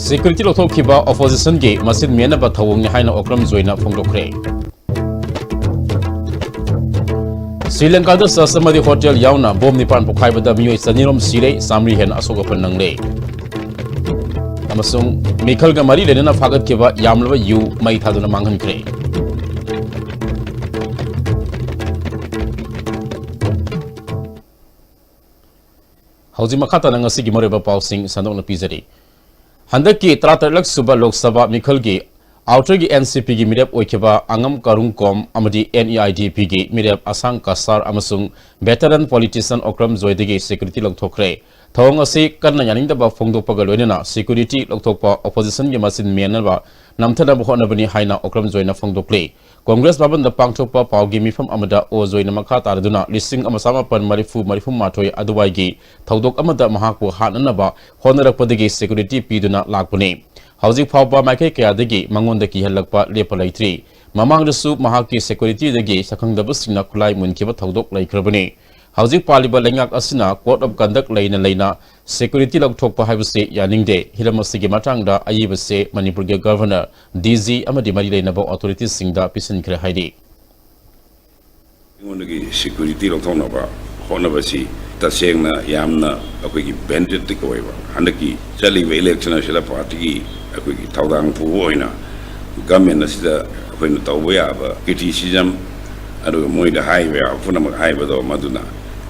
Security Lotok Kiba opposition ge masin mena ba thawong ni haina okram joina phongdokre Sri Lanka da sasamadi hotel yauna bom nipan pokhai bada mioi sanirom sire samri hen asoga panangle amasung Mikhal ga mari lenana phagat kiba yamlaba yu mai thaduna manghan kre Hauji makhata na ngasi gi moreba pausing sandok na pizari Handak ki tratarlak suba Lok Sabha Mikhal gi outer gi NCP gi mirep oikeba angam karung kom amadi NEIDP gi mirep asang kasar amasung veteran politician okram joidegi security lokthokre thawng ase kanna yaning da ba phongdok pagaloina security lokthokpa opposition gi masin menaba namthana bhona bani haina okram joina phongdokle Congress baban da pangthokpa pawgi mifam amada o joina makha taraduna lising amasama pan marifu mathoi aduwai gi thodok amada mahakpu hananaba honarakpadegi security piduna lakpune Hauzik Faupa Mike Kayadagi, Mangon the Kihalakpa, Lepalaitri, Mamang the Soup Mahaki security the gay, Sakang the Busina Kulai Munkiba Todok like Rabani. Hauzik Paliba Langak Asina, Court of Conduct Lane Lena, Security Log Tokpa Havase, Yaning Day, Hilamasigi Matanga, Ayibase, Manipuri Governor, DZ Amadi Mari Nabo authorities sing the Pisan Krahidi. Security Log Tonova, Honavasi. Tasengna yamna akwegi bandit tikoiba handaki chali election shela party akwegi tawdang puoina government asida akwena tawya ba criticism adu moida highway funam highway do maduna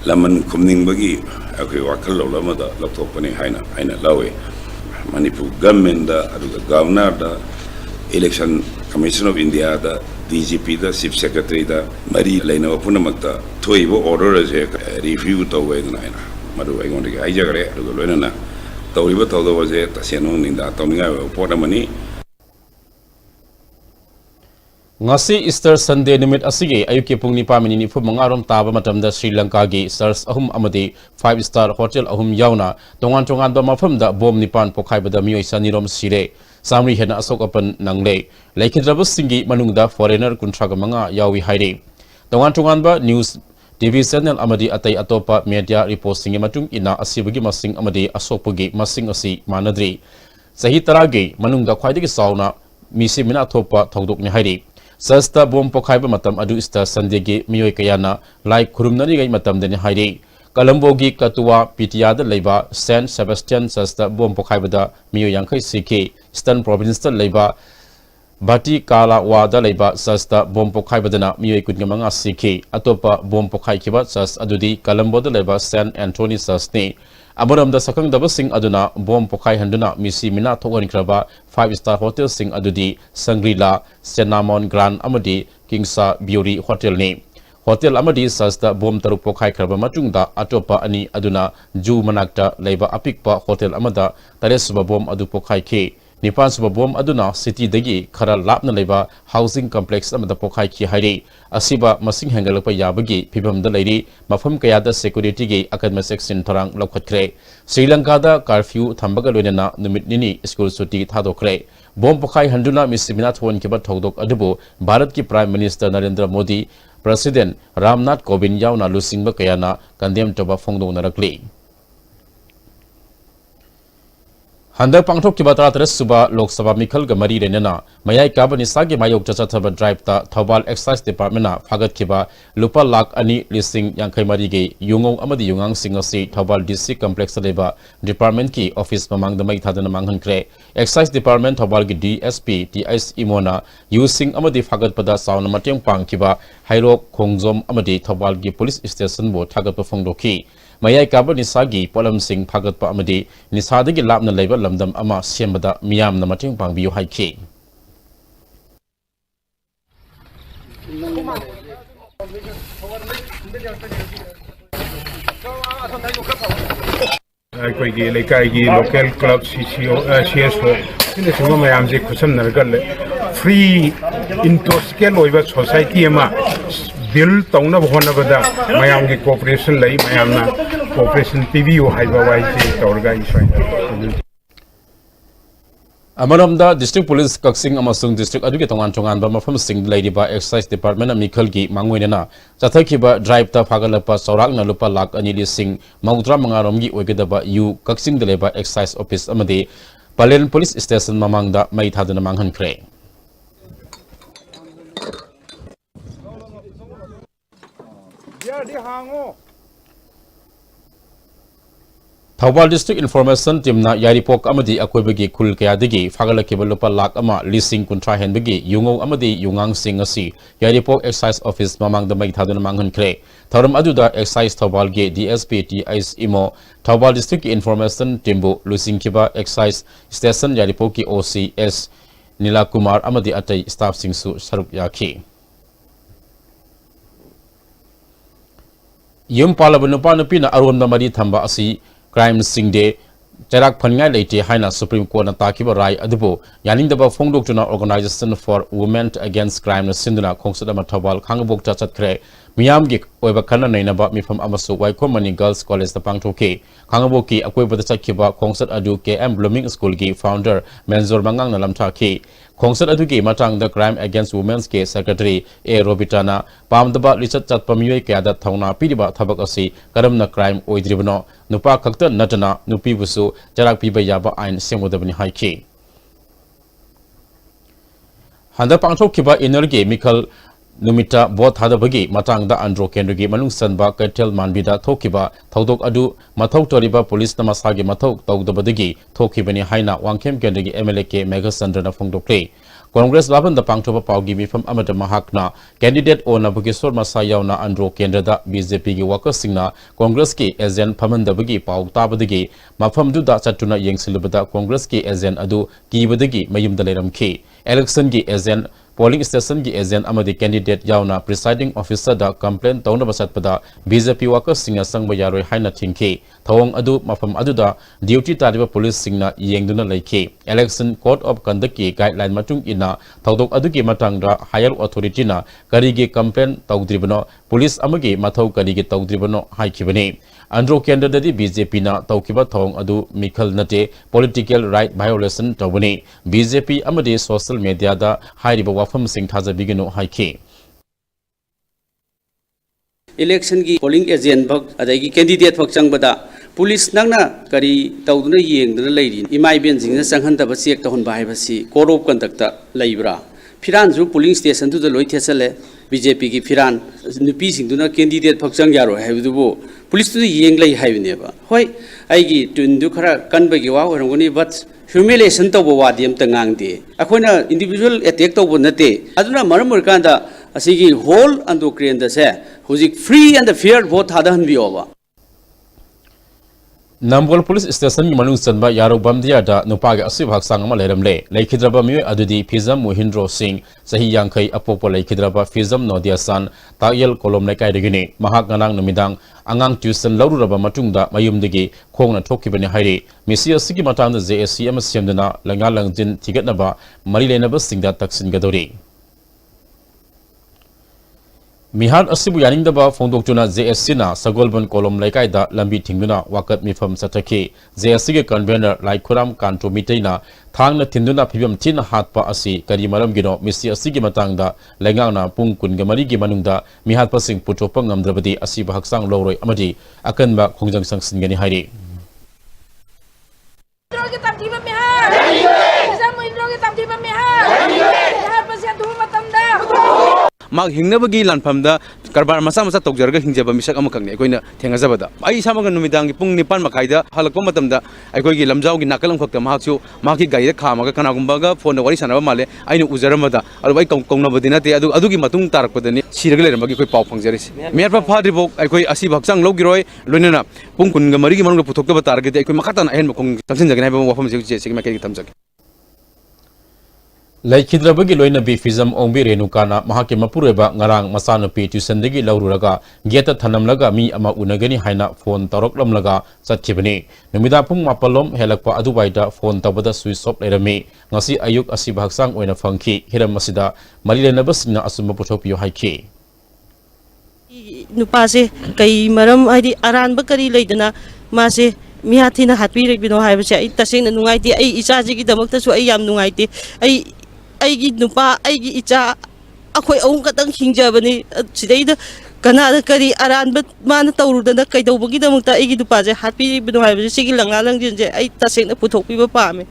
laman kumning bagi akwai wakal lo lamada laptopani haina lawe Manipur government da adu governor da election commission of India da DGP da chief secretary da mari laina punamakta thoibo order je review to we na madu ai ngon ga ajagare adu loina na tawriba tawdo je tasenu ninda tawninga podamani Ngasi Easter Sunday nimit asige ayuki pungni pamini ni fumangarom taba matamda Sri Lanka gi stars ahum amadi 5-star hotel ahum yauna tongan ba mafamda bom nipan pokhai bada mioi sanirom sire Samri hena asok apan nangle laikhidrabus singi manungda foreigner kuntraga manga yawi haire tongan ba news TV channel amadi atai atopa media report singi matung ina asibagi masing amadi asokpagi masing asi manadri sahi tarage manungda khwaidagi sauna misi mina thopa thodok ni haire Sasta bom pokhaiba matam adu ista sandegi miyoi kayana like khurumnani gai matam deni haire Kalambogi Katua Pitiada Leba Saint Sebastian Sasta bom pokhaiba da miyo yankai sike Eastern Province da leba Bati Kala Wada leba Sasta bom pokhaiba dana miyo ikutngamanga sike atopa bom pokhai kiba sas adudi Kalambo da leba Saint Anthony Sasne Abaram da sakang daba sing aduna bom pokhai handuna misi mina thogan kraba 5-star hotel sing adudi Sangrila Senamon Grand amadi Kingsa Beauty Hotel ni Hotel amadi sasta bom taru pokhai kraba matungda atopa ani aduna ju manakta leba apikpa hotel amada taresuba bom adu pokhai ke Nipan suba bom aduna city dagi khara lapna leba housing complex amada pokhai ki haire asiba masing hangalapa yabagi phibam da leiri mafam kaya da security gi akadma section tharang lokhatkre Sri Lanka da curfew thambaga loinana numit nini school suti thadokre bom pokhai handuna misimina thon kiba thodok adubu Bharat ki Prime Minister Narendra Modi President Ramnath Kovind yauna lusingba kayana kandem toba phongdong narakli Handak pangthok ki batara teres suba Lok Sabha Mikhal ga mari renana mayai kabani sagi mayok chacha thaba drive ta Thobal Excise Department na phagat kiba lupa lakh ani lising yankai mari ge yungong amadi yungang singasi Thobal district complex leba department ki office mamang damai thadana manghan kre Excise Department Thobal gi DSP TS Imona using amadi phagat pada sauna matyang pang kiba hairok khongjom amadi Thobal gi police station bo thagat pa phongdoki Mayai kaba nisagi polam sing phagat pa amadi nisadagi lapna leba lamdam ama sembada miyam na mating pangbiyo haiki ꯑꯩꯈꯣꯏꯒꯤ ꯂꯩꯀꯥꯏꯒꯤ local club CSO ꯁꯤꯅ ꯁꯤꯒꯨꯝꯕ ꯃꯌꯥꯝꯁꯦ ꯈꯨꯠꯁꯝꯅꯔꯒ free ꯏꯟꯇꯣꯁꯤꯀꯦꯜ ꯑꯣꯏꯕ society ꯑꯃ bill ꯇꯧꯅꯕ ꯍꯣꯠꯅꯕꯗ ꯃꯌꯥꯝꯒꯤ ꯀooperation ꯂꯩ ꯃꯌꯥꯝꯅ cooperation pibiyo haiba waise tawrga isoi Amaramda District Police Kaksing amasung District adugi tongan tongan ba mafam sing laidiba Excise Department amikal gi mangoinena chathakiba drive ta phagalapa saurak na lupa lak anili sing maudra mangarom gi oigedaba yu Kaksing deleba Excise Office amade Palen Police Station mamangda mai thaduna manghan khre Thawbal District Information Team na Yaripok amadi akoibagi khul kayadagi phagalakibal lupa lak ama leasing kuntra henbagi yungo amadi yungang sing asi Yaripok Excise Office mamangda mai thaduna manghan khre Tharam aduda Excise Thawbal ge DSP TIS imo Thawbal District Information Team leasing kiba Excise Station Yaripok ki OCS Nila Kumar amadi atai staff singsu saruk yakhi Yum palabunupa nupina aron mari thamba asi crime singde Jarak Pangai Late Haina Supreme Court Takiba Rai Adubo Yanindaba Fongdoktuna Organization for Women Against Crime Sinduna Kongsadama Tabal Kangabok Tachatre Miyamgi Oibakana Nainaba Mifam Amasu Waikomani Girls College the Pangtoke Kangaboki Akweba the Takiba Kongsat Adu KM Blooming School Gi founder Menzor Mangang Nalamtaki Kongsat Adugi Matang the Crime Against Women's Case Secretary A Robitana Pamdaba Richard Chatpamue Kada Tauna Pidiba Tabakasi Karamna Crime Oidribano Nupa Kakta Natana Nupi Busu Jarak Piba Yaba Ain Semudabani Haiki Handa Pangtok Kiba Energy Mikal Numita Bot Hadabagi Matang da Andro Kendrigi Manung Sanba Ketel Manbida Tokiba Todok Adu Matok Toriba Police Namasagi Matok Togdabadagi Tokibani Haina Wangkem Kendrigi MLK Mega Sandra Fongdokle Congress Laban the Pangtoba Paugi from Amada Mahakna candidate Ona Bugisor Masayana Andro Kendra BJP Waka Singna Congress ki Ezen Pamandabagi Pau Tabadagi Mafam Duda Satuna Yang Silubada Congress ki Ezen Adu Kibadagi Mayum Daleram Ki Election ki Ezen Polling station ki agent amadi candidate yauna presiding officer da complaint tauna basatpada BJP workers singa sangba yaroi haina thingke thawong adu mafam aduda duty tariba police singna yengduna laike election code of conduct ki guideline matung ina thawdok adugi matangda higher authority na karigi complaint tawdribano police amagi mathau karigi tawdribano haikibani Andro Kendra dadi BJP na tawkiba thawong adu mikhal nate political right violation tawbani BJP amadi social media da hairiba wafam sing thaja bigino haike election gi polling agent bak adagi candidate bak changbada police nangna kari tawduna yengduna leiri imai ben jingna changhan da check tahon bai basi code of conduct ta leibra firan ju polling station tu loi thesale BJP ki firan nupi singduna candidate bak chang yaro haibudu police tu yeng lei haibneba hoi aigi tundu khara kanba gi wa horongoni but humiliation to bo wadi am tangang de akhona individual attack to bo nate aduna maramur kanda asigi whole endocrine da se huzik free and fair vote hadan bi over Nambol Police Station Manung Sanba Yaro Bamdia da Nupagi Asib Haksang Maleremle, Laikidraba Mu Adudi Fizam Muhindro Singh, Sahi Yankai Apopo Laikidraba Fizam Nodia San, Tayel Kolom Lekai Regini, Mahak Nanang Numidang, Angang Tusan Lauraba Matunda, Mayumdigi, Kong Toki Beni Hairi, Misia Siki Matan the ZSCM Siamdana, Langalang Jin Tigatnaba, Marilenaba Singh da Taksin Gadori. Mihar asibu yaningdaba fongdoktuna JSC na Sagolban Kolom Laikai da Lambi Tingduna Wakat Mifam Sataki JSC ge convener Laikuram Kanto Mitaina Thangna Tinduna Pibam Tin Hatpa Asi Kari Maram Gino Misi Asigi Matangda Lengangna Pung Kun Gamari gi Manungda Mihat Pasing Putopang Ngamdrabadi Asiba Haksang Loroi Amadi Akanba Kongjang Sangsin Gani Hari Mag hingnabagi lanpamda karbar masa tokjarga hingjaba misak amakangni akoina thengajabada ai samaga numidangi pung nipan makaida halakpa matamda akoigi lamjaugi nakalam khakta mahaksu mahki gaida khamaga kanagumbaga phone wari sanaba male aina ujaramada albai kongnabadina te adugi matung tarakpadani siraga lerambagi koi pau phangjarisi merpa phadribok akoi asi bhaksang logiroi loinana pung kunga marigi manungga puthokta targete akoi makatan ahen makong tamsinjagani haiba wafam jegi makeri tamjagi Laikidrabagi loina bi fizam ongbi renukana mahaki mapureba ngarang masana pi tuisandagi laururaga geta thanamlaga mi ama unagani haina phone taroklamlaga chathibani numida pung mapalom helakpa adubaida phone tabada switch off lerami ngasi ayuk asi bhaksang oina phangki hiram masida marilenabasina asumba puthokpiyo haiki नुपासे कई मरम हाइदि अरानब करी लेदना मासे मियाथिना हातपिरबिनो हाइबसे आई तसेंना नुंगाइते आई इचाजिगी दमक्तसु आई याम नुंगाइते आई नुपा आई इचा अखोय अहूम खतंग हिंजबनी सिदैदा कनादा करी अरानब माना तौरुदना कइदौबगी दमक्ता आई नुपासे हातपिरबिनो हाइबसे सिगी लंगा लंजिनजे आई तसेंना पुथोकपिबा पामे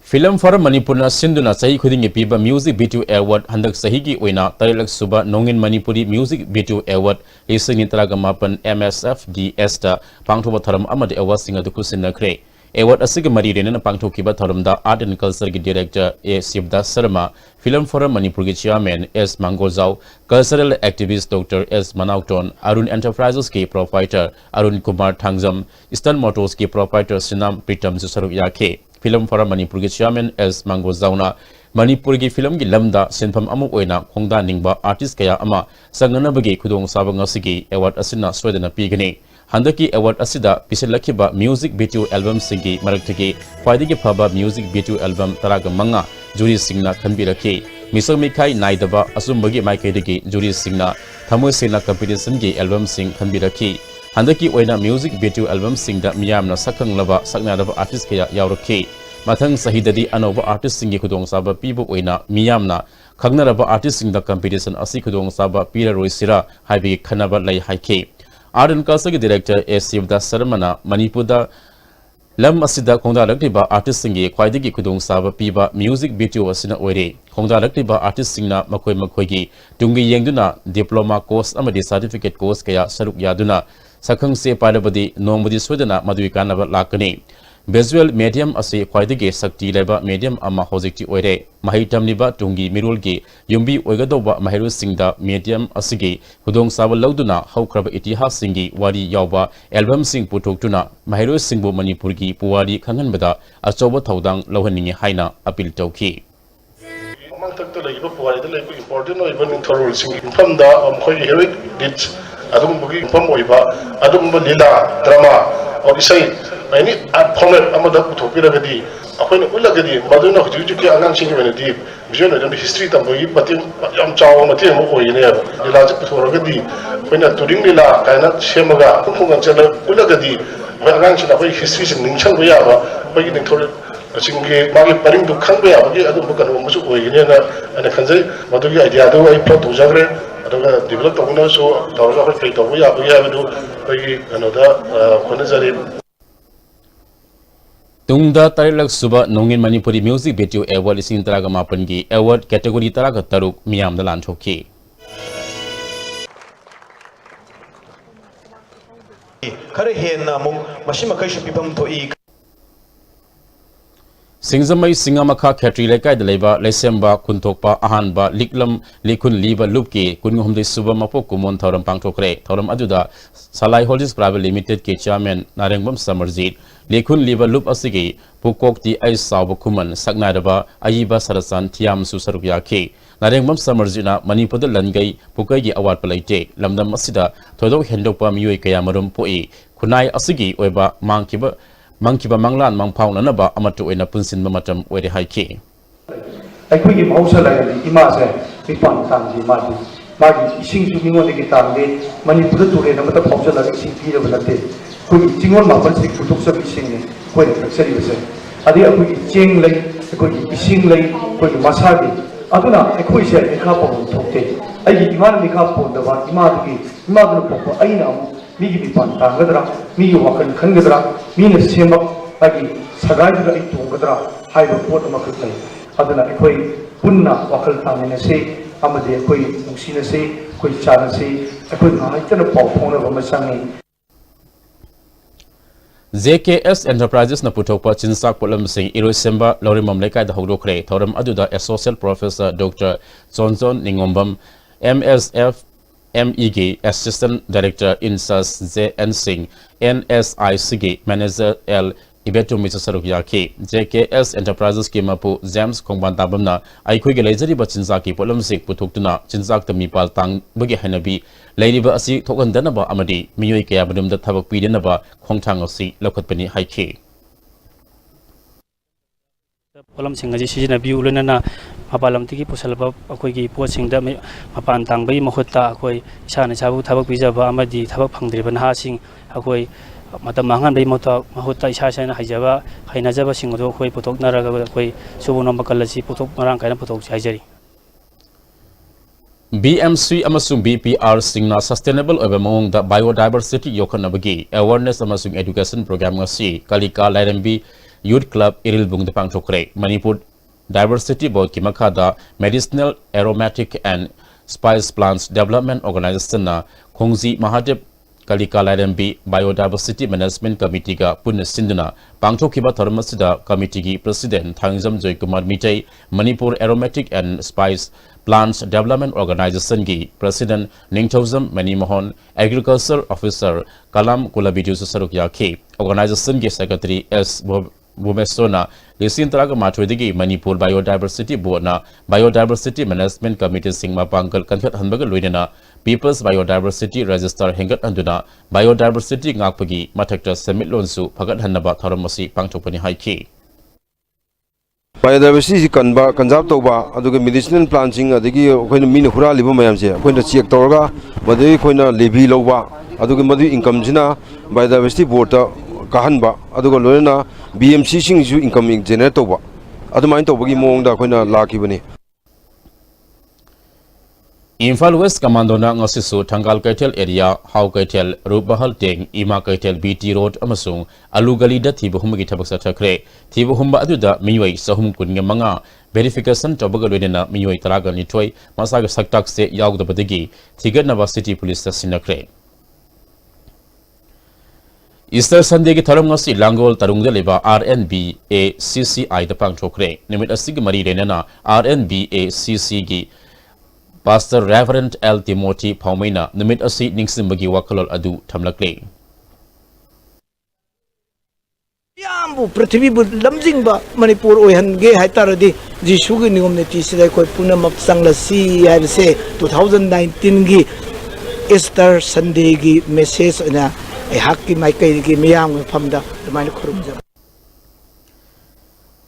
Film for Manipur Sinduna Sahi Khuding Piba Music Video Award Handak Sahigi Oina Tarilak Suba Nongin Manipuri Music Video Award Lising Intragamapan MSFDS ta Pangtoba Tharam Amad Award Singer the Kusina Kre Award Asiga Maririn and Pangtokiba Tharam da Art and Culture Director A. Sibda Sarma Film for Manipur Chairman S. Mangozau Cultural Activist Dr. S. Manauton Arun Enterprises K. Proprietor Arun Kumar Thangzam Eastern Motors K. Proprietor Sinam Pritam Susaru Yake Film for Manipur Chairman S. Mangozauna Manipur film gi lamda sinpham amu oina khongda ningba artist kaya ama sangana bagi khudong sabang asigi award asina swedana pigani handaki award asida pisilakhiba music video album singi maraktigi khwaidigi phaba music video album taraga manga juri singna khanbiraki misang mikai naidaba asumbagi maikaidigi juri singna thamoi sena competition gi album sing khanbiraki handaki oina music video album singda miyamna sakhanglaba saknadaba artist kaya yauraki Mathang Sahidadi Anova artist singi Kudong Saba Pibu Oina Miyamna Kagnaraba artist sing the competition Asi Kudong Saba Pira Roisira Haibi Kanaba Lai Haike Art and Culture Director S. Sivda Saramana Manipuda Lam Asida Konda Laktiba artist singi Kwaidigi Kudong Saba Piba Music Video Asina Oire Konda Laktiba artist singna Makoi Makoigi Dungi Yangduna Diploma Course Amadi Certificate Course Kaya Saruk Yaduna Sakang Se Padabadi Nomadi Swedana Madui Kanaba Lakani Visual medium ase khwaidigi sakti leba medium ama hojikti oire mahitam niba tungi mirulgi yumbi oigadoba mahiru singda medium asigi hudong sabal lauduna haukraba itihas singi wari yawba album sing putoktuna mahiru singbu manipurgi puwari khanganbada achoba thaudang lohhaningi haina appeal tawki amangtakta leiba puwari da leiba important oiba ningthorol sing infamda khoi heroic deeds adum bugi infam oiba adum lila drama or isai any format amada puthokiragadi akoina ulagadi maduna hujiki angang singi wenadi vision of history tambogi patim yam chaw mati mo oine ilaji puthoragadi akoina turing lila kaina semaga khungan chana ulagadi angang chana koi history sing ningchang ya ba koi ningthor singi magi paring du khang ba bagi adu bukan musu oine na ana khanjai madugi idea do ai plot ujagre aduga develop tawna so tawra koi taw ya adu koi anoda khonajari Tungda Tarilak Suba Nongin Manipuri Music Video Award Ising Taraga Mapangi Award Category Taraga Taruk Miyam Dalan Choki Kare Hena Mung Mashima Kaishu Pipam to E Singzamai Singamaka Katri Lekai Leba Lesemba Kuntokpa Ahanba Liklam Likun Liba Lupki Kunhumde Suba Mapokumon Tauram Pangtokre Tauram Aduda Salai Holdings Private Limited K Chairman Narengbam Samarzit Lekun Liba Lup Asigi Pukok Di Ais Sauba Kuman Sagnadaba Ayiba Sarasan Tiam Susarubya K Narengbam Samarzina Manipur Langai Pukai Award Palate Lamdam Masida Todo Hendopa Mui Kayamarum Poi Kunai Asigi Oba Mankiba Manglan Mangpau Naba Amatu in a Punsin Mamatam where the high key. I could give also like the Imasa, Pipan Sanji Madi. Madi, sing to me on the guitar, Manipur to read about the popular city of the day. Could sing on my fancy to talk some singing, when it's serious. Adia could sing like, could sing like, could Masadi. Aduna, a question, a couple of talk. I demand the couple, the one Imadi, Mother Aina. Migi Pipan Tangadra, Migi Wakan Kangadra, Mina Simba, Agi, Sagajra Tungadra, High Report of Makai, Adana Equi, Punna, Wakal Taminase, Amade Equi, Musinase, Quichanase, I couldn't hide the Popon of Masani. ZKS Enterprises na Putopa Chinsak Polam Sing Irosemba Lorimam Leka the Hodokre, Toram Aduda, Associate Professor Dr. Johnson Ningombam, MSF. MEG Assistant Director Insas ZN Singh NSICG Manager L Ibetu Mr. Sarukiyaki JKS Enterprises Kimapu James Kongbantabamna Aikoi Lazari Bachinzaki Polam Sik Putuktuna Chinzak the Mipal Tang Bugi Hanabi Lady Basi Tokandanaba Amadi Miyoi Kayabadum the Tabak Pidanaba Kongtangosi Lokatpani Haiki Polam Singaji Sijina View Lena ꯃꯄꯥꯟꯂꯝꯗꯒꯤ ꯄꯨꯁꯜꯂꯕ ꯑꯩꯈꯣꯏꯒꯤ ꯄꯣꯠꯁꯤꯡꯗ ꯃꯄꯥꯟ ꯇꯥꯡꯕꯒꯤ ꯃꯍꯨꯠꯇ ꯑꯩꯈꯣꯏ ꯏꯁꯥꯅ ꯏꯁꯥꯕꯨ ꯊꯕꯛ ꯄꯤꯖꯕ ꯑꯃꯗꯤ ꯊꯕꯛ ꯐꯪꯗ꯭ꯔꯤꯕ ꯅꯍꯥꯁꯤꯡ ꯑꯩꯈꯣই ꯃꯇꯝ ꯃꯥꯡꯍꯟꯕꯒꯤ ꯃꯍꯨꯠꯇ ꯏꯁꯥ ꯏꯁꯥꯅ ꯍꯩꯖꯕ ꯍꯩꯅꯖꯕꯁꯤꯡ ꯑꯗꯨ ꯑꯩꯈꯣই ꯄꯨꯊꯣꯛꯅꯔꯒ ꯑꯩꯈꯣই ꯁꯨꯕ ꯅꯣꯝꯕ ꯀꯜ ꯑꯁꯤ ꯃꯔꯥꯡ ꯀꯥꯏꯅ ꯄꯨꯊꯣꯛꯁꯤ ꯍꯥꯏꯖꯔꯤ BMC amasung BPR singna sustainable over mongda biodiversity yokanabagi awareness amasung education program ngasi kalika lairembi youth club iril bungda pangchokre Manipur diversity board ki makada medicinal aromatic and spice plants development organization na khongji mahadev kalika lairembi biodiversity management committee ga punna sinduna pangchokhiba tharmasida committee gi president thangjam joykumar mitai Manipur aromatic and spice Plants Development Organization की President Ningthozam Manimohon Agriculture Officer Kalam Kulabidu Saruk Yaki Organization की Secretary S Bumesona Lisin Traga Matwedigi Manipur Biodiversity Board na Biodiversity Management Committee Singma Pangkal Kankat Hanbaga Luidena People's Biodiversity Register Hengat Anduna Biodiversity Ngakpagi Matakta Semit Lonsu Pagat Hanaba Tharamasi Pangchopani Haiki Biodiversity kanba kanjab toba aduga medicinal planting adigi koina mina hura liba mayam je koina check torga badai koina lebi loba aduga madu income jina biodiversity board ta kahanba aduga loina BMC sing ju income generate toba adumain tobagi mongda koina lakibani Imphal West Commandona ngasisu Thangal Kaitel area How Kaitel Rubahal Teng Ima Kaitel BT Road amasung Alugali da thibu humagi thabak sa thakre thibu humba aduda miyoi sahum kunge manga verification tobaga loidena miyoi taraga nithoi masaga saktak se yaugdabadagi thiganaba city police ta sinakre Easter Sunday ki tharam ngasi Langol tarungda leba RNBA CCI da pangchokre nimit asig mari renana RNBA CC gi Pastor Reverend L. Timothy Paumena numit asi ningsimbagi wakalol adu thamlakle Yambu Prithvi bu lamjing ba Manipur oihange haitaradi Jisugi nigomneti sidai koi punam sanglasi haibse 2019 gi Easter Sunday gi message na hakki maikai gi miyam famda main khurumja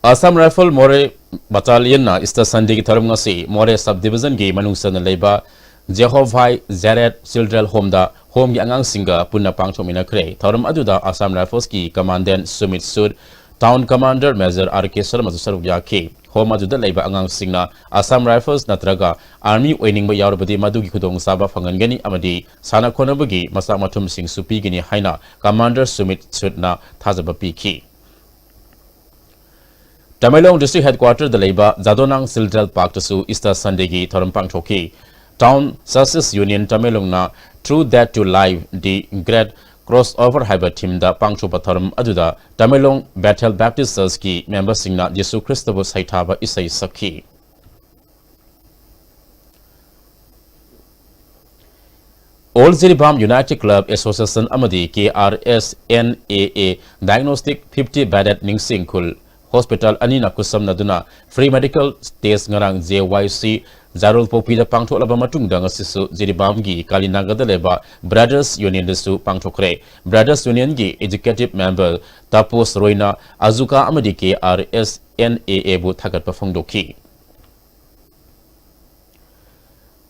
Assam Rifle More Battalion na Easter Sunday ki tharam ngasi More subdivision gi manungsan leiba Jehovah Zaret Children Home da home gi angang singa punna pangchomina kre tharam aduda Assam Rifles ki commandant Sumit Sud Town Commander Major RK Sharma saruk yaki home aduda leiba angang singna Assam Rifles natraga army oining ba yaurabadi madu gi khudong saba phangangani amadi sana khonabagi masa mathum sing supi gini haina Commander Sumit Sud na thajaba piki Tamelong District Headquarters the Labour Zadonang Sildral Park to Su Easter Sunday gi Thorampang Choki Town Services Union Tamelong na Through That to Live the Great Crossover Hybrid Team da Pangcho Patharam Aduda Tamelong Bethel Baptist Church ki member singna Jesu Christabo Saitaba Isai Sakhi Old Ziribam United Club Association Amadi KRSNAA Diagnostic 50 Badet Ningsing Kul Hospital Anina Kusam Naduna Free Medical Test Ngarang JYC Zarul Popi da Pangto Alabamatung Dangasisu Ziribamgi Kalinaga Leba Brothers Union Desu Pangtokre Brothers Union Gi Executive Member Tapos Roina Azuka Amadi KRSNAA Bu Thagat Pafongdoki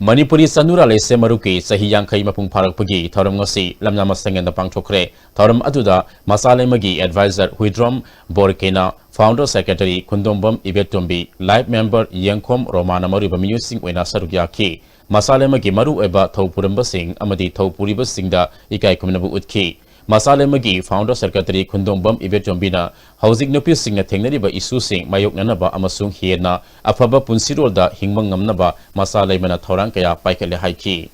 Manipuri Sanura Lese Maruki Sahi Yankai Mapung Parakpagi Thoram Ngasi Lamna Masangan da Pangtokre Thoram Aduda Masale Magi Advisor Huidrom Borkena Founder Secretary Kundombam Ibetombi Live Member Yangkom Romana Maru Bamiyu Singh Wena Sarugyaki Masale Magi Maru Eba Thawpuramba Singh Amadi Thawpuriba Singh da Ikai Kumnabu Utki Masale Magi Founder Secretary Kundombam Ibetombi na Housing Nupi Singh na Thengnariba Isu Singh Mayok Nanaba Amasung Hiena Afaba Punsirol da Hingmang Ngamnaba Masale Mana Thorang Kaya Paikale Haiki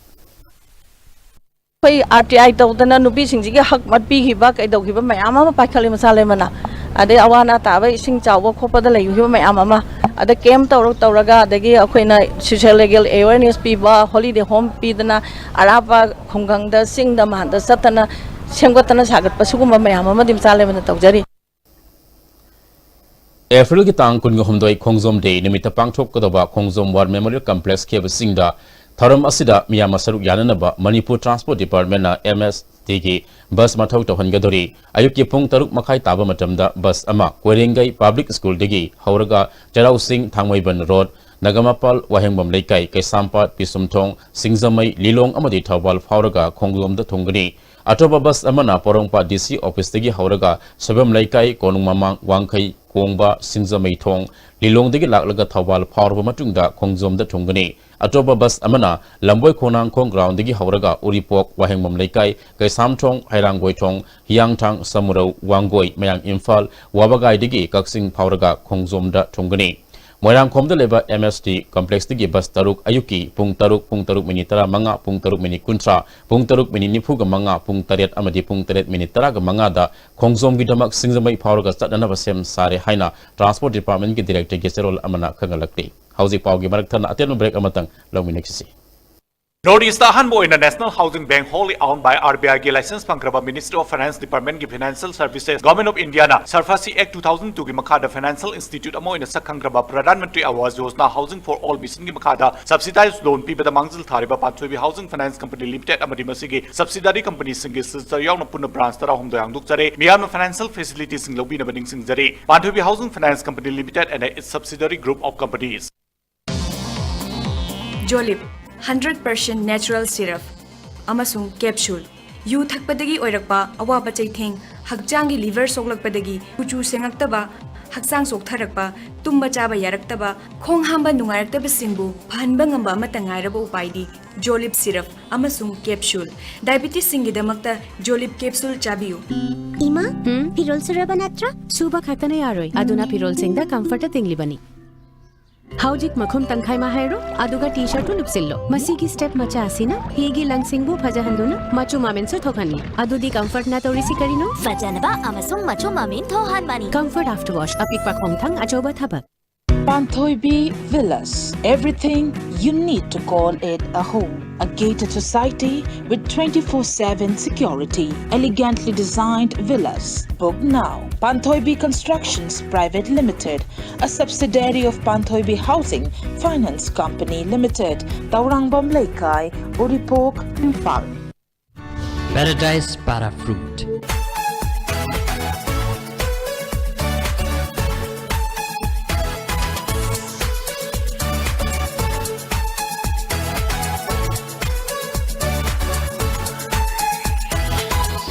RTI tawdana nubi singjige hak matpi hiba kai dau hiba mayama ma pakhali masale mana ade awana tabai sing chawa khopada lai hiba mayama ma ade kem tawraga adagi akhoina social legal awareness piba holiday home pidana araba khumgang da sing da man da satana semgatana sagat pasuguma mayama ma dim sale mana tawjari April ki tang kun humdoi khongjom day nimita pangthok kodoba khongjom war memorial complex kheba singda Tharam asida miyama saruk yananaba Manipur Transport Department na MSTG bus mathau tawhangadori ayukki pung taruk makhai taba matamda bus ama Koirengai Public School dagi hauraga Cherau Singh Thangmaiban Road Nagamapal Wahengbam Leikai Kaisampat Pisumthong Singzamai Lilong amadi Thawal Fauraga Khonglomda Thongani Atoba bus amana Porongpa DC office tagi hauraga Sabam Leikai Konung Mamang Wangkai Kongba Singzamai Thong Lilong dagi laklaga Thawal Faurba matungda Khongjomda Thongani Atoba bus amana Lamboi Konang Kong ground dagi hauraga Uripok Wahengbam Leikai Kaisamthong Hairangoi Thong Hiangthang Samurau Wangoi Mayang Imphal Wabagai dagi Kaksing Fauraga Khongjomda Thongani Moirang Komda leba MST complex tigi bus taruk ayuki pung taruk minit tara manga pung taruk minit kuntra pung taruk minit nipu ga manga pung taret amadi pung taret minit tara ga manga da khongzom gi damak singzamai phawraga chadana basem sare haina transport department gi director gi serol amana khangalakti hauji paw gi marak thana atenu break amatang lawminexi Northeast Ahanbo in the National Housing Bank wholly owned by RBI ki license pangkraba Ministry of Finance Department ki Financial Services Government of India na Sarfasi Act 2002 ki makhada Financial Institute amo in sakhangraba Pradhan Mantri Awas Yojana Housing for All mission ki makhada subsidized loan pi bada mangzil thariba Panthoi Housing Finance Company Limited amadi masigi subsidiary company singi sister yauna punna branch tara hom doyang duk jare miyam financial facilities sing lobi na bading sing jare Panthoi Housing Finance Company Limited and its subsidiary group of companies Jolip 100% natural syrup amasung capsule yu thakpadagi oirakpa awaba chaitheng hakjangi liver soklakpadagi kuchu sengaktaba haksang soktharakpa tumba chaba yaraktaba khong hamba nungaraktaba singbu phanba ngamba amata ngairaba upaidi Jolip syrup amasung capsule diabetes singidamakta Jolip capsule chabiyu Ima pirol syrup anatra suba khatana yaroi aduna pirol singda comfort tinglibani Haujik makhum tangkhai ma hairo aduga t-shirt lupsillo masigi step macha asina hegi langsingbu phajahanduna machu mamen su thokhani adudi comfort na torisi karino fajanaba amasung machu mamen thohan bani comfort after wash apik pa khomthang achoba thabak Panthoi Villas, everything you need to call it a home. A gated society with 24/7 security, elegantly designed villas. Book now. Panthoi Constructions Private Limited, a subsidiary of Panthoi Housing Finance Company Limited, Taurangbam Leikai, Uripok, Imphal. Paradise Para Fruit.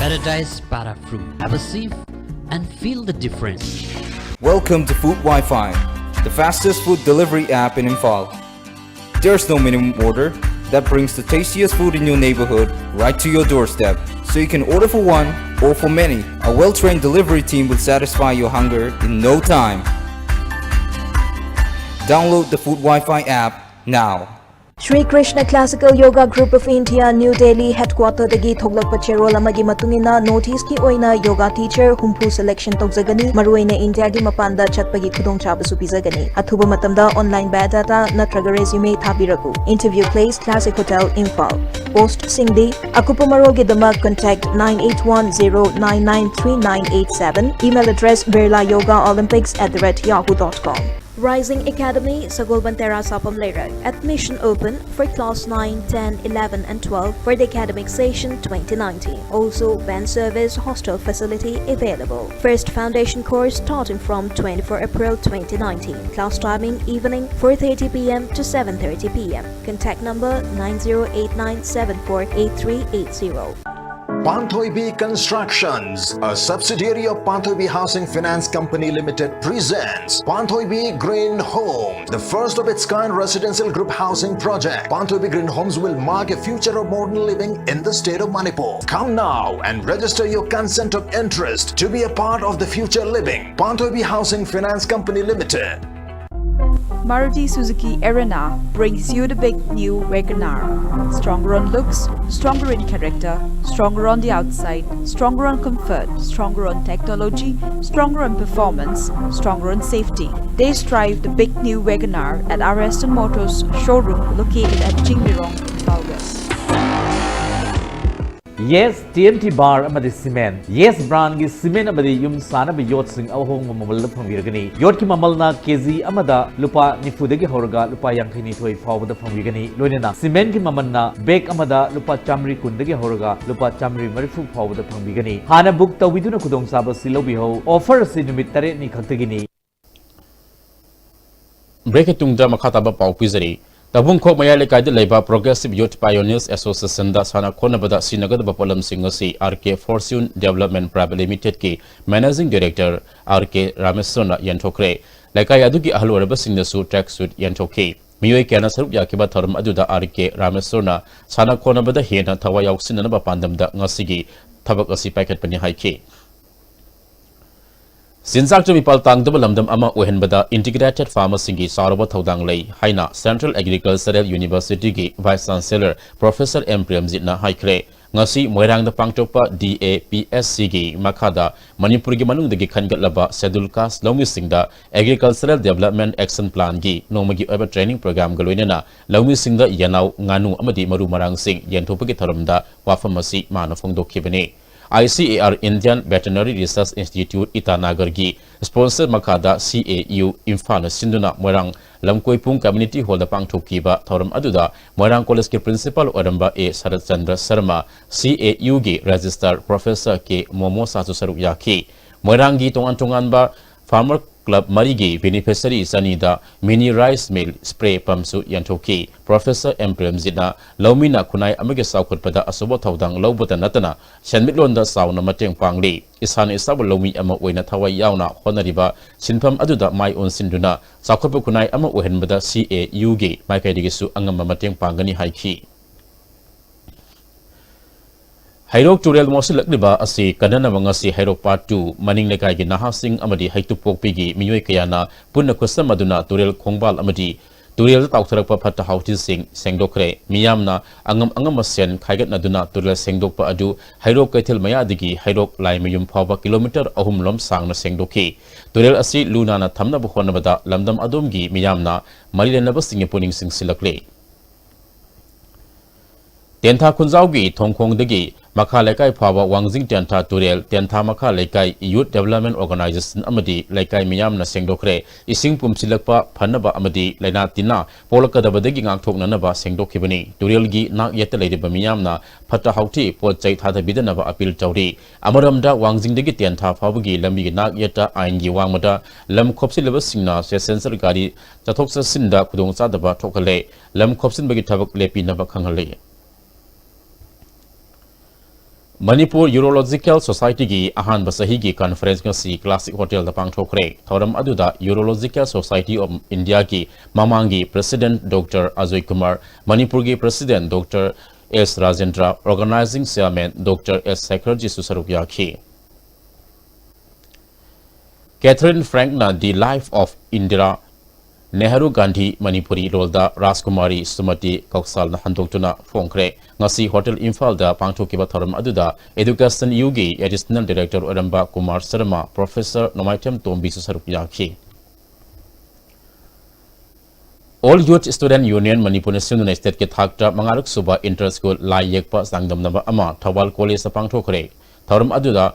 Paradise Para Fruit. Have a sip and feel the difference. Welcome to Food Wi-Fi, the fastest food delivery app in Imphal. There's no minimum order that brings the tastiest food in your neighborhood right to your doorstep, so you can order for one or for many. A well-trained delivery team will satisfy your hunger in no time. Download the Food Wi-Fi app now. Sri Krishna Classical Yoga Group of India New Delhi headquarter dagi thoglakpa cherol amagi matungina notice ki oina yoga teacher humpu selection tawjagani maruina India gi mapanda chatpagi khudong chaba su pizagani athuba matamda online biodata natraga resume thabiraku interview place Classic Hotel Imphal post singdi akupa marol gi dama contact 9810993987 email address berlayogaolympics@yahoo.com Rising Academy, Sagolbantera Sapam Lera. Admission open for class 9, 10, 11 and 12 for the academic session 2019. Also, van service hostel facility available. First foundation course starting from 24 April 2019. Class timing evening 4:30 p.m. to 7:30 p.m. Contact number 9089748380. Panthoi Constructions, a subsidiary of Panthoi Housing Finance Company Limited presents Panthoi Green Homes, the first of its kind residential group housing project. Panthoi Green Homes will mark a future of modern living in the state of Manipur. Come now and register your consent of interest to be a part of the future living. Panthoi Housing Finance Company Limited. Maruti Suzuki Arena brings you the big new WagonR. Stronger on looks, stronger in character, stronger on the outside, stronger on comfort, stronger on technology, stronger on performance, stronger on safety. They drive the big new WagonR at our Aston Motors showroom located at Jingbirong, Balgas. Yes TMT bar amadi cement. Yes brand gi cement amadi yum sana bi yot sing awhong mamal la phangirgani. Yot ki mamal na kg amada lupa nifu dagi horaga lupa yangkhini thoi phawda phangirgani. Loinena cement gi mamal na bag amada lupa chamri kun dagi horaga lupa chamri marifu phawda phangirgani. Hana book tawiduna khudong saba silobi ho offer si numit tare ni khaktagini. break tungda makhataba paupizari tabung khok maya lekai de leba Progressive Youth Pioneers Association da sana khonabada sinagad bapolam singasi RK Fortune Development Private Limited ki Managing Director RK Ramesona yanthokre lekai adugi ahloraba singnasu tax suit yanthoki miyoi kana sarup yakiba tharam aduda RK Ramesona sana khonabada hena thawa yauksinna ba pandamda ngasigi thabak asi packet pani haiki Sinsak to Mipal Tang double Lamdam Ama Ohenbada Integrated Farmer Singi Saraba Thodang Lay Haina Central Agricultural University Gi Vice Chancellor Professor M. Premjitna Haikre Ngasi Moirang the Pangtopa DAPSC Gi Makada Manipuri Gi Manung Degi Khangatlaba Schedule Cast Lomi Singda Agricultural Development Action Plan Gi Nomagi Ever Training Program Galoinana Lomi Singda Yanau Nganu Amadi Maru Marang Sing Yentopagi Tharamda Wafamasi Manafongdo Kibane ICAR Indian Veterinary Research Institute Itanagargi sponsor Makada CAU Imphal Sinduna Moirang Lamkoipung Community Hall the Pangthokiba Thoram Aduda Moirang College ke Principal Oramba A Sarat Chandra Sharma CAU gi Register Professor K Momo Sasu Saruyaki Moirang gi Tongan ba Farmer Club Marigi Beneficiary Sanida Mini Rice Mill Spray Pamsu Yantoki Professor M. Premjitna Laumina Kunai Amage Saukut Pada Asobo Thaudang Lobota Natana Shanmitlonda Sauna Mateng Pangli Isan Isabel Lomi Ama Wena Tawa Yauna Honariba Sinpam Aduda Mai On Sinduna Saukut Kunai Ama Ohenbada CAU gi Maikadigisu Angama Mateng Pangani Haiki Hairok Turel Mosilakliba asi kanana mangasi Hairok Part 2 maning lekai gi nahasing amadi haitupok pigi miyoi kayana punna kusam maduna Turel Khongbal amadi Turel tautharakpa phatta hauti sing sengdokre miyamna angam masen khaigat naduna Turel sengdokpa adu Hairok Kaithil maya digi Hairok Laimayum phawa kilometer ahum lom sangna sengdoki Turel asi luna na thamna bukhona bada lamdam adomgi miyamna marilena basinge puning sing silakle Tentha Kunzaugi Thongkhong degi Makha Lekai Phawa Wangjing Tentha Turel Tentha Makha Lekai Youth Development Organization Amadi Lekai Miyam na Sengdokre Ising Pumsilakpa Phanaba Amadi Laina Tina Polakadabadegi Ngakthoknanaba Sengdokhibani Turel gi nak yeta leidiba Miyam na Phatta Hauti Pochai Thadabidanaba Appeal Tawri Amaramda Wangjing degi Tentha Phawagi Lambi nak yeta Ain gi Wangmada Lam Khopsilaba Singna Se Sensor Gari Chathoksa Sinda Khudong Sadaba Thokale Lam Khopsin bagi Thabak Lepi Naba Khanghale Manipur Urological Society gi ahan basahi gi conference ngasi Classic Hotel da pangthokre thoram aduda Urological Society of India gi mamangi President Dr. Ajoy Kumar Manipur gi President Dr. S. Rajendra Organizing Chairman Dr. S. Sekharji Susarukya ki Catherine Frank na The Life of Indira Nehru Gandhi Manipuri Rolda Rajkumari Sumati Koksal na Handoktuna Fongkre Ngasi Hotel Imphal da Pangthokiba Thoram Aduda Education Yugi Additional Director Oramba Kumar Sharma Professor Nomaitem Tombi Susarukya All Youth Student Union Manipur National State ke thakta mangaruk suba inter school lai yekpa sangdam namba ama Thawal College Pangthokre Thoram Aduda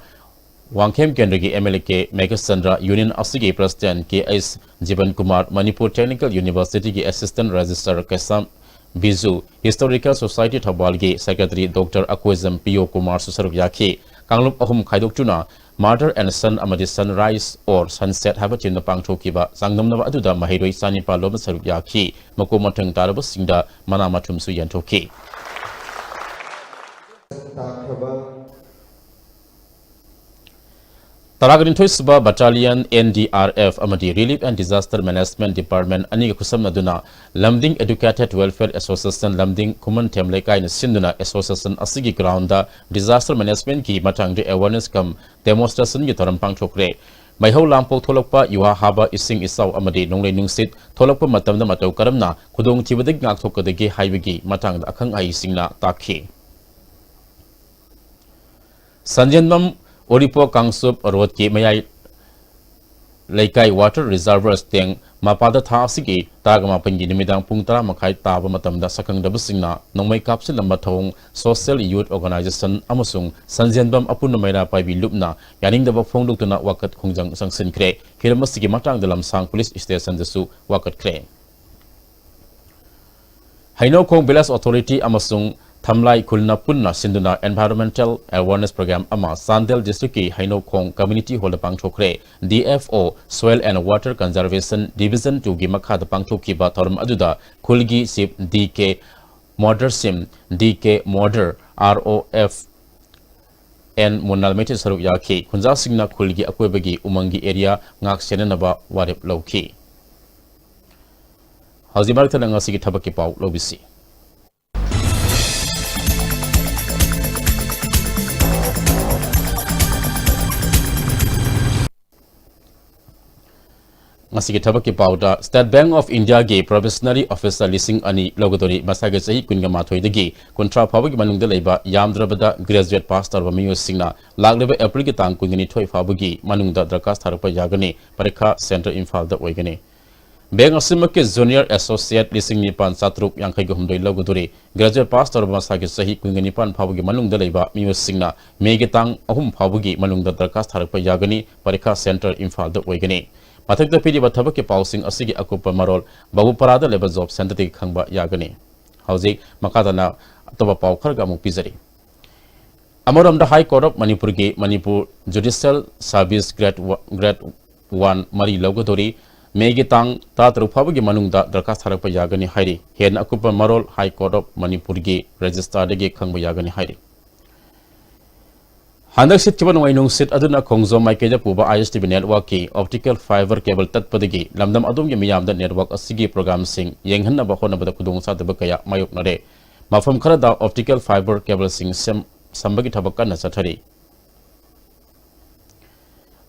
Wangkhem Kendrigi MLK Megasandra Union Asigi President K.S. Jiban Kumar Manipur Technical University ki Assistant Registrar Kesam Bizu Historical Society Thawal ki Secretary Dr. Akwezam P.O. Kumar Susaruyaki Kanglup Ahum Khaidoktuna Mother and Son Amadi Sunrise or Sunset Habatin na Pangthokiba Sangdam na aduda Mahiroi Sanipa Loma Saruyaki Makumatang Tarabas Singda Manamatum Suyantoki Taragarin Toisba Battalion NDRF Amadi Relief and Disaster Management Department Aniga Kusam Naduna Lamding Educated Welfare Association Lamding Kuman Temlekai Sinduna Association Asigi Grounda Disaster Management Ki Matang de Awareness Kam Demonstration Yitaram Pangthokre Maiho Lampo Tholokpa Yuha Haba Ising Isaw Amadi Nonglay Nungsit Tholokpa Matamna Mataw Karamna Kudong Tibadig Ngakthokadagi Highway Matang Akang Ai Singna Taki Sanjanmam Oripo Kangsup Road ki Mayai Laikai Water Reservoirs Teng Mapada Thasigi Tagama Pangi Nimidang Pungtara Makai Taba Matamda Sakang Dabusingna Nongmai Kapsil Lamatong Social Youth Organization Amusung Sanjanbam Apunamaira Paibi Lupna Yaning Daba Fongluk Tuna Wakat Kungjang Sangsin Kre Kiramasigi Matang Dalam Sang Police Station Desu Wakat Kre Haino Kong Bilas Authority Amusung Thamlai Kulna Punna Sinduna Environmental Awareness Program Ama Sandel District ki Haino Khong Community Hall Pangchokre DFO Soil and Water Conservation Division 2 gi makha da pangchoki ba thorum aduda Khulgi Sip DK Modder Sim DK Modder ROF and Munal Mete Saruk Yaki Kunza Singna Khulgi Akwebagi Umangi area ngak senanaba warep lowki Hazimarta Nangasigi Tabaki Pau Lobisi Masigi Tabaki Pauda, State Bank of India Gay Probationary Officer Lising Ani Logodori Masagasahi Kungamatoi the Gay, Contra Public Manung de Leba, Yamdrabada, Graduate Pastor Vamio Singna, Lagleva Aprilitan Kungani Toy Fabugi, Manunda Drakas Tarapa Yagani, Parika Center Infal the Wagani. Bang of Simake Junior Associate Lising Nipan Satruk Yankagumdo Logodori, Graduate Pastor Masagasahi Kunganipan Pabugi Manung de Leba, Mio Singna, Megatang Ahum Pabugi, Manunda Drakas Tarapa Yagani, Parika Center Infal the Wagani. Matak the Pidi Batabaki Pausing Asigi Akupa Marol, Babu Parada levels of Santati Kangba Yagani. Housing Makatana Toba Pau Kargamu Pizari. Amoram the High Court of Manipuri, Manipur Judicial Service Grade 1 Mari Logodori, Megitang Tatru Pabagi Manunda, Drakas Harapa Yagani Hairi, Hen Akupa Marol High Court of Manipuri, Registered Kangba Yagani Hairi. Handak sit kiban wainung sit aduna khongzo maikeja puba ISTV network ki optical fiber cable tatpadagi lamdam adum gi miyam da network asigi program sing yenghanna ba khona bada kudung sa daba kaya mayuk nare mafam khara da optical fiber cable sing sambagi thabakka na chathari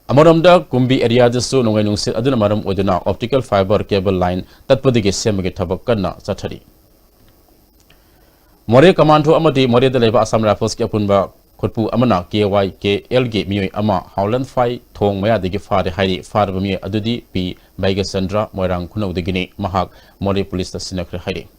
amoramda kumbi area jasu nongainung sit aduna maram oduna optical fiber cable line tatpadagi semagi thabakka na chathari More commando amadi more da leba Assam Rifles ki apunba Kurpu Amana KYKL G Mui Ama Howland Fai Thong Maya de Fare Hari Far Bami Adudi P Baiga Sandra Moirang Kuno de Guinea Mahak More Police Sinakre Hari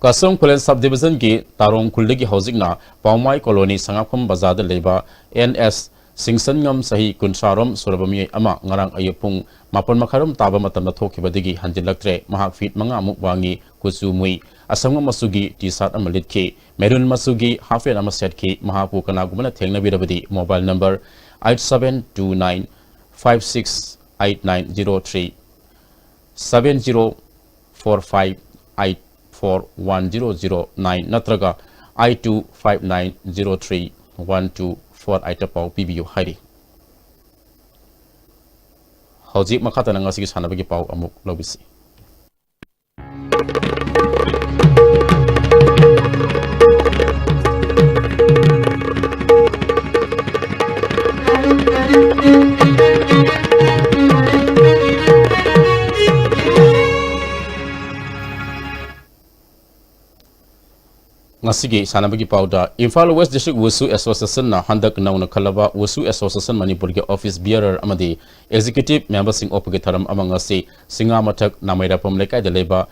Kasong Kulen Subdivision Gi Tarong Kuldegi Housingna Paumai Colony Sangakum Bazar de Leba NS Singsangam Sahi Kunsarom Surabami Ama Ngarang Ayupung Mapon Makarum Taba Matana Toki Badigi Hanjilaktre Mahak Fit Manga Mukwangi Kusu Mui Asanga Masugi T-Sat Amalitki, Merun Masugi, Half an Amasetki, Mahapu Kanagumana Tengna Vidabadi, mobile number 8729 568903 7045 84109 Natraga I25903 124 Itapau PBU Hari. Hauji Makata Nangasi Hanabagi Pau Amuk Lobisi. Ngasigi sanabagi pauda Imphal West District Wusu Association na handak nauna kalaba Wusu Association Manipur ge office bearer amadi executive member sing opage tharam amangasi singa mathak namaira pamlekai de leba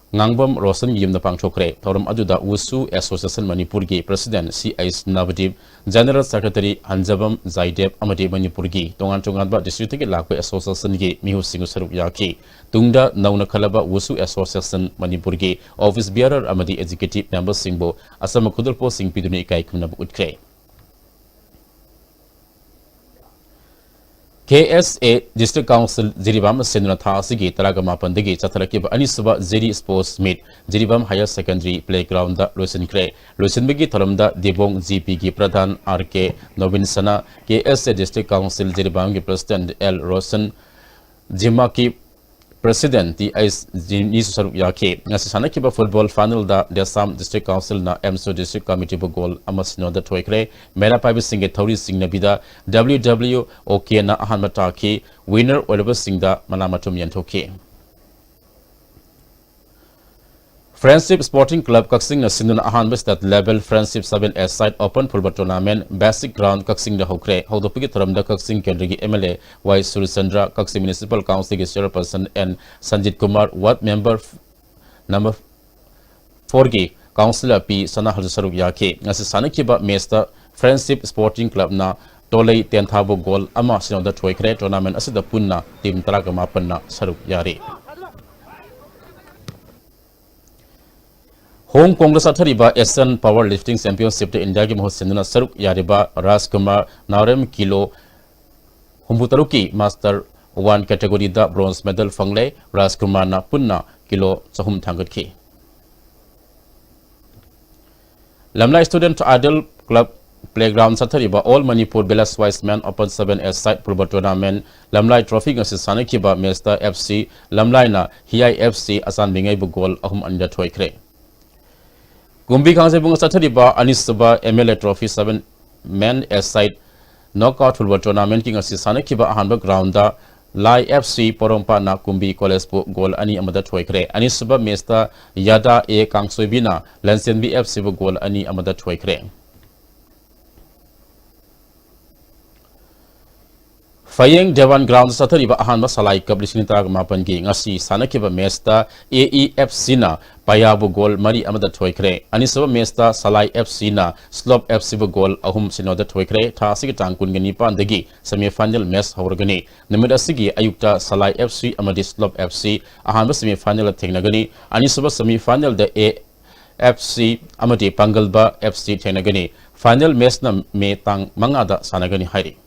Ngangbam Rosan Yimna Pangchokre, Torum Aduda Wusu Association Manipurgi, President C.S. Navadip, General Secretary Hanjabam Zaideb Amade Manipurgi, Tongan Tonganba District Lakwe Association Gi, Mihu Singu Sarup Yaki, Tungda Nauna Kalaba Wusu Association Manipurgi, Office Bearer Amadi Executive Member Singbo, Asama Kudurpo Sing Piduni Kai Kunab Utkre. KSA District Council Jiribam Senuna Thasigi Taragama Pandigi Chataraki Anisuba Ziri Sports Meet Jiribam Higher Secondary Playground da Lusin Kre Lusin Bigi Taramda Debong GP Pradhan RK Novin Sana KSA District Council Jiribam President L Rosen Jimaki President the Ice Nisu Sarup Yake Nasana Kiba Football Final da Desam District Council na MSO District Committee Bogol Amasino da Toikre Mera Pabi Singh Thori Singh Nabida WWOK na Ahanmataki winner Oliver Singh da Manamatum Yantoke Friendship Sporting Club Kaksing na Sinduna Ahan State Level Friendship 7S Side Open Football Tournament Basic Ground Kaksing da Hokre Hodopigi Taramda Kaksing Kendrigi MLA Y Surisandra Kaksing Municipal Council Chairperson and Sanjit Kumar Ward Member Number 4 Councillor P Sana Halsarup Yake Nasi Sanakiba Mesta Friendship Sporting Club na Tolei Tenthabo Goal Ama Sinoda Toikre Tournament Asida Punna Team Taragamapan na Sarup Yari Hong Kong da sathariba Asian Powerlifting Championship de India ki mahut sinduna saruk yariba Rajkumar Naurem kilo Humbutaruki Master 1 category da bronze medal fangle Rajkumar na punna kilo chahum thangat ki Lamla Student Idol Club Playground sathariba All Manipur Belas Wise Man Open 7 side Purba Tournament Lamlai Trophy ngasi sanakiba Mesta FC Lamlai na Hiai FC asan bingai bu goal ahum anja thoikre Gumbi Kangse bunga sathariba Anisaba MLA Trophy 7 Men side Knockout Purba Tournament ki ngasi sanakiba ahanba ground da Lai FC Porompa na Kumbi College bu goal ani amada thoikre Anisaba Mesta Yada A Kangsoibina Lansen B FC bu goal ani amada thoikre Fayeng Dewan Ground sathariba ahanba salai cup lisnita mapan gi ngasi sanakiba mesta AEFC na payabu gol mari amada thoikre anisaba mesta salai FC na Slop FC bu gol ahum sinoda thoikre tha asigi tangkun gani pandagi semi final match hawrgani namid asigi ayukta salai FC amadi Slop FC ahanba semi final thengnagani anisaba semi final da AFC amadi Pangalba FC thengnagani final match na me tang mangada sanagani hairi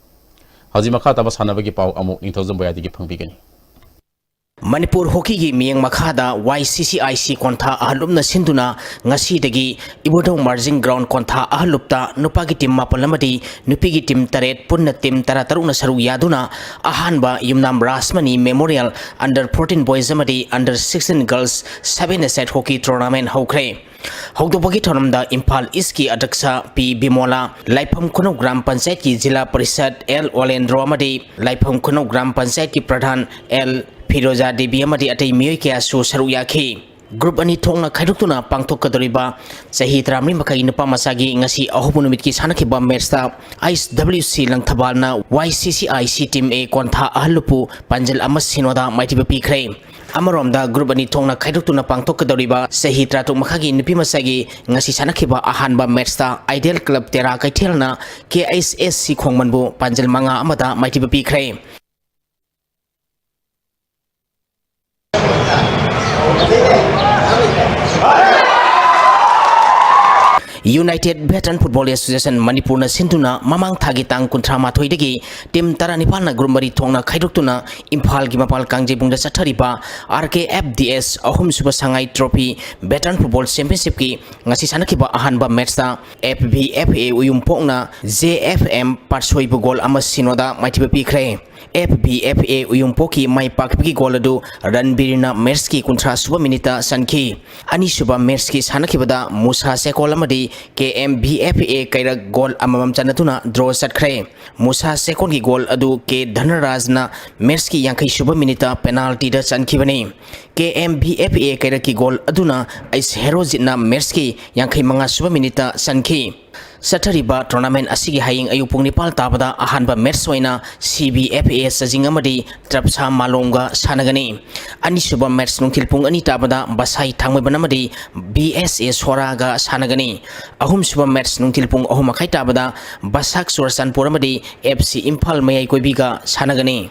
Hazima Kata was Hanavagi Pau Amu in Thousand Boyadi Pangigani. Manipur hockey gi miyang makhada YCCIC kontha ahlumna sinduna ngasi dagi ibodong margin ground kontha ahlupta nupagi team mapalamadi nupigi team taret punna team tarataruna saru yaduna ahanba yumnam rasmani memorial under 14 boys amadi under 16 girls 7 set hockey tournament hokre Hogdobagi Tonamda Impal Iski Adaksa P. Bimola, Laipam Kuno Gram Panchayat ki Jila Parishad L. Olendro Amadi, Laipam Kuno Gram Panchayat ki Pradhan L. Firoza Devi Amadi Atay Miyoy Kaya Su Saruyaki. Group ani thongna khaidukuna pangthokadoriba sahi tramri makai nupa masagi ngasi ahubunumit ki sanakiba matchta ISWC langthabalna YCCIC team A kontha ahlupu panjal amas sinoda maitiba pikre Amaromda group ani thongna khaidukuna pangthokadoriba sahi tratuk makhagi nupi masagi ngasi sanakiba ahanba matchta Ideal Club Tera kaithelna KSSC khongmanbu panjal manga amada maitiba pikre United Veteran Football Association Manipur na sintuna mamang thagi tang kuntra mathoi degi team tara nipal na grumbari thongna khaiduktuna Imphal gi mapal kangje bungda sathariba RKFDS ahum suba sangai trophy Veteran Football Championship ki ngasi sanakiba ahanba match ta FBFA uyumpokna JFM parsoi bu gol ama sinoda maitiba pikre FBFA uyumpoki mai pakpi gol adu Ranbirina Merski kuntra suba minita sanki ani suba Merski sanakibada Musa Sekol amadi KMBFA kaira gol amamam chanatuna draw satkre Musa Sekol ki gol adu K Dhanaraj na Merski yankai suba minita penalty da sankibani KMBFA kaira ki gol aduna Ais Herozina Merski yankai manga suba minita sanki Sathariba tournament asigi haying ayupung nipal tabada ahanba match oina CBFA sajing amadi Trapsa Malonga sanagani ani suba match nungtilpung ani tabada Basai thangmai banamadi BSA Soraga sanagani ahum suba match nungtilpung ahum akai tabada Basak Sursanpur amadi FC Imphal mayai koibiga sanagani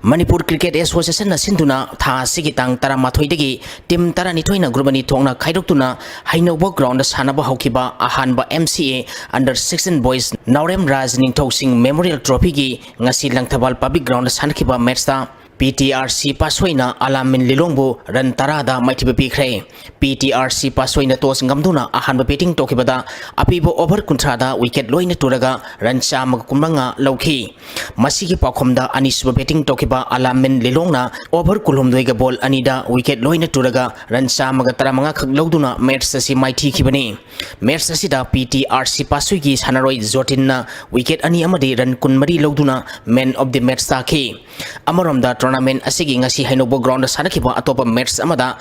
Manipur Cricket Association na sinduna tha sigitang tara mathoi degi team tara nithoi na grubani thongna khaidokuna hainobo ground sanaba haukiba ahanba MCA under 16 boys Naurem Raj Ningthau Singh Memorial Trophy gi ngasi langthabal public ground sankiba match ta PTRC Paswaina Alamin Lilongbu ran tarada maitiba pikre PTRC Paswaina tos ngamduna ahanba betting tokibada apibo over kuntrada wicket loina turaga ran chamag kumanga lauki masigi pakhomda anisba betting tokiba Alamin Lilongna over kulhumdoiga ball anida wicket loina turaga ran chamaga taramanga khagloduna match sasi maiti kibani match sasida PTRC Paswigi sanaroi Zotinna wicket ani amadi ran kunmari loduna man of the match taki amaromda tournament asigi ngasi hainobo ground sanakiba atopa match amada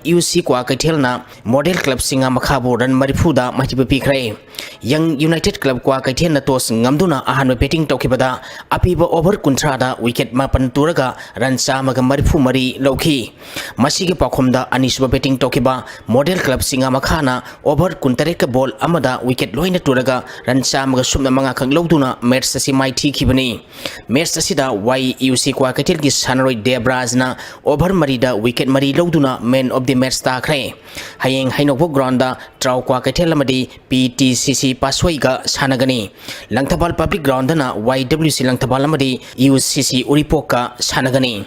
YUC kwa kaithelna model club singa makhabu ran marifuda maitiba pikre Young United Club kwa kaithelna tos ngamduna ahanba betting tokibada apiba over kuntrada wicket mapan turaga ran chamaga marifu mari lauki masigi pakhomda anisba betting tokiba model club singa makhana over kuntare ka ball amada wicket loina turaga ran chamaga sumna manga khangloduna match sasi maiti kibani match asida YUC kwa kaitel United gi Sanaroi Debrazna over marida wicket mari loduna man of the match takre hayeng hainokbo ground da traw kwa kaithel amadi PTCC Paswai ga sanagani Langthabal public ground na YWC Langthabal amadi UCC Uripoka sanagani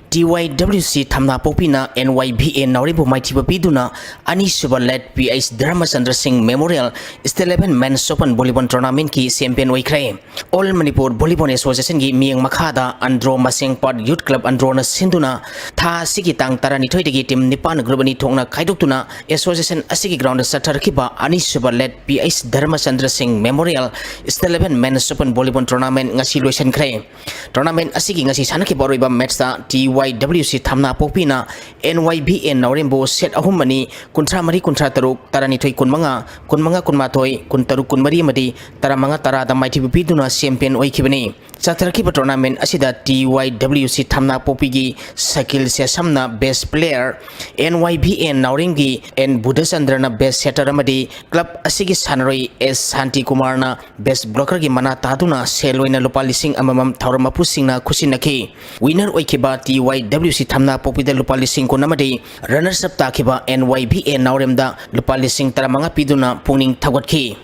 TYWC Thamna Popina NYBA Nauribu Maitiba Piduna Anisuba led PH Dharmachandra Singh Memorial is the 11 Men's Open Volleyball Tournament ki champion Waikre. All Manipur Volleyball Association ki Miang Makhada Andro Maseng Pod Youth Club Andro na Sinduna Tha Sigi Tang Tarani Toitagi Team Nipan Grubani Tongna Kaidoktuna Association Asigi Ground Satarkiba Anisuba led PH Dharmachandra Singh Memorial is the 11 Men's Open Volleyball Tournament ngasi luisan kre. Tournament asigi ngasi sanakiba roiba match ta YWC Thamna Popina NYBA Naurembo set ahumani kuntra mari kuntra taruk tarani thoi kunmanga kunmathoi kuntaruk kunmari amadi taramanga tarada maiti biduna champion oikibani chataraki tournament asida TYWC Thamna Popigi Sakil Sesamna best player NYBA Naurengi and Budasandra na best setter amadi club asigi sanaroi S Santi Kumar na best blocker gi mana taduna seloina lupa lising amamam thauramapu singna khusinaki winner oikiba YWC Thamna Popida lupa lising ko namadi runners up takiba NYBA Nauremda lupa lising taramanga piduna pungning thagotki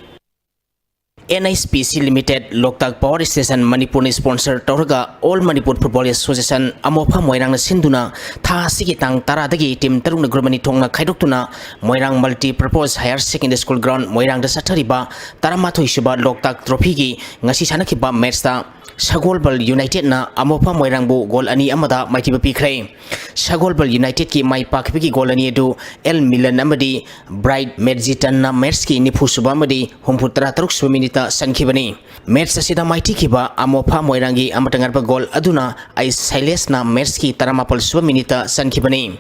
NISPC Limited Loktak Power Station Manipur ni sponsor Tauraga All Manipur Football Association Amopha Moirang na Sinduna Tha Sigi Tang Taradagi Team Tarung na Grubani Thongna Khaidoktuna Moirang Multi Purpose Higher Secondary School Ground Moirang da Sathariba Taramathoi Suba Loktak Trophy gi ngasi sanakiba match ta Sagolbal United na Amopha Moirangbu goal ani amada maitiba pikre Sagolbal United ki mai pakpigi goal ani edu El Milan amadi Bright Medjitan na match ki nifu suba amadi humputra taruk suba minita sankibani match asida maiti kiba Amopha Moirangi amatangarba goal aduna ai Silas na match ki taramapal suba minita sankibani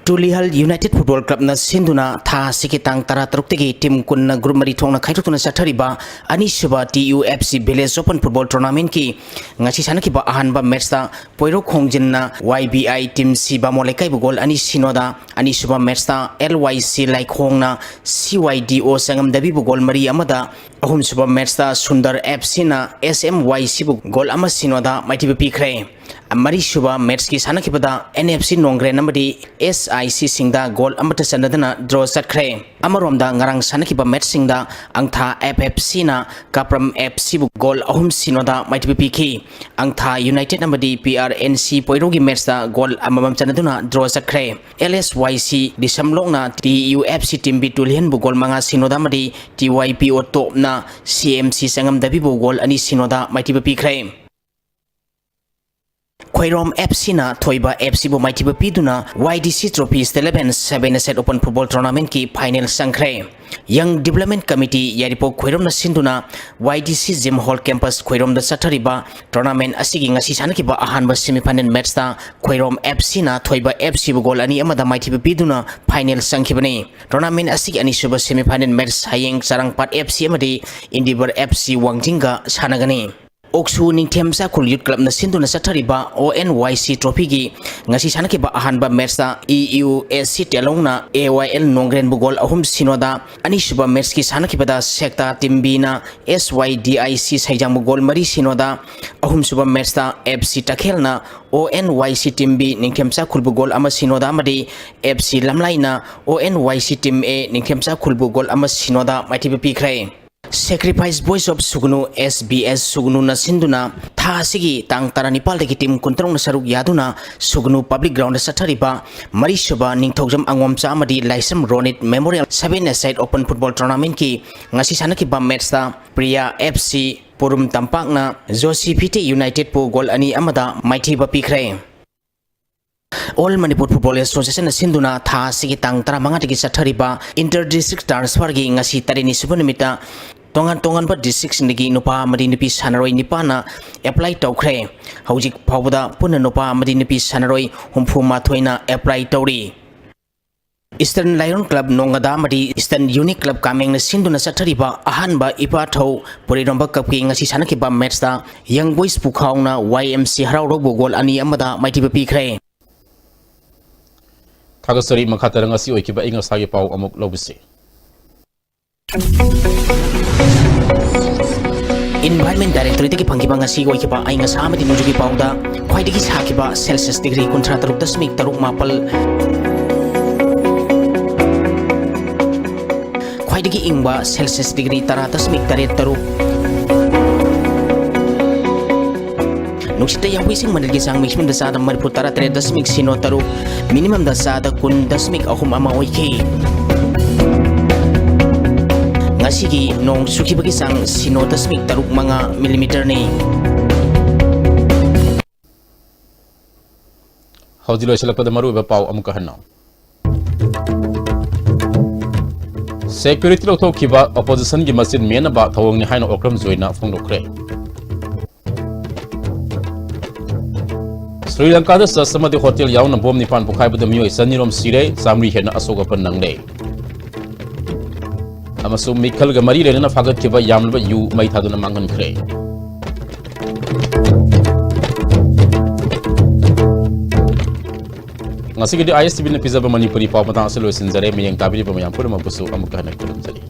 Tulihal United Football Club na Sinduna Tha Sikitang Taratarukti Team Kunna Group Mari Thongna Khaitutuna Sathariba Anisuba TUFC Village Open Football Tournament ki ngasi sanakiba ahanba match ta Poiro Khongjin na YBI Team Siba Molekai gol ani sinoda Anisuba match ta LYC Laikhong na CYDO Sangam Dabi gol Mari amada ahum suba match ta Sundar FC na SMYC gol ama sinoda maitiba pikre Mari Suba match ki sanakipada NFC Nongre namadi SIC Singda goal amata sanadana draw satkre amaromda ngarang sanakiba match singda angtha FFC na Kapram FC bu goal ahum sinoda maitiba piki angtha United namadi PRNC poirogi match da goal amamam sanaduna draw satkre LSYC disamlong na TUFC team bitulhen bu goal manga sinoda madi TYPO top na CMC sangam dabi bu goal ani sinoda maitiba pikre Khairom FC na Thoiba FC bu maitiba piduna YDC Trophies 11 set Open Football Tournament ki final sangkre Young Development Committee yaripo Khairom na sinduna YDC Gym Hall Campus Khairom da sathariba tournament asigi ngasi sanakiba ahanba semi-final match ta Khairom FC na Thoiba FC bu goal ani amada maitiba piduna final sangkhibani tournament asigi ani suba semi-final match hayeng Sarangpat FC amadi Endeavour FC Wangjinga sanagani Oksu Ningthemsa Khul Youth Club na Sinduna Sathariba ONYC Trophy gi ngasi sanakiba ahanba match ta EUSC Telong na AYL Nongren bu goal ahum sinoda anisuba match ki sanakibada Sekta Timbi na SYDIC Saijang bu goal mari sinoda ahum suba match ta FC Takhel na ONYC Timbi Ningthemsa Khul bu goal ama sinoda amadi FC Lamlai na ONYC Team A Ningthemsa Khul bu goal ama sinoda maitiba pikre Sacrifice Boys of Sugnu SBS Sugnu na Sinduna Tha Sigi Tang Taranipal dagi team kuntrong na saruk yaduna Sugnu Public Ground Sathariba Marisuba Ningthogjam Angomcha amadi Laisam Ronit Memorial 7-a-side Open Football Tournament ki ngasi sanakiba match ta Priya FC Purum Tampak na Joshi PT United po goal ani amada maithiba pikre All Manipur Football Association Sinduna Tha Sigi Tang Taramanga dagi sathariba Inter-District Transfer gi ngasi tarini subanimita Tongan ba district nigi nupa amadi nupi sanaroi nipana apply tawkhre hojik phawda punna nupa amadi nupi sanaroi humphuma thoina apply tawri Eastern Lion Club Nongada amadi Eastern Unique Club Kameng na Sinduna sathariba ahanba ipa thau puriromba cup ki ngasi sanakiba match ta Young Boys Pukhaw na YMC Harau robo goal ani amada maitiba pikre Thagasari makhatarang asi oikiba inga sagi pau amuk lobisi In Environment Directorate ki pangkiba ngasi goi ki ba ai nga sa amadi nujugi pauda khwaidagi sakiba Celsius degree 36.4 khwaidagi ingba Celsius degree 10.8 Nuksita yang wising manilgi sang maximum da sada maripur 13.0 minimum da sada 10.6 ama oiki ngasigi nong sukibagi sang sino 10.3 mga millimeter ni Haudilo sila pada maru ba pau amuka hanau Security lo to kiba opposition gi masin mena ba thawang ni haino okram joina phongdokre Sri Lanka da sasamadi hotel yauna bom ni pan pukhai bada mioi sanirom sire samri hena asoga pan nangle amasum mikal ga mari rena fagat kiba yamlba yu mai thaduna mangan khre ngasi gidi ISTV na pizza ba Manipuri pa matang asalo sinjare miyang tabiri pa mayang pura mapusu amuka na kulam jali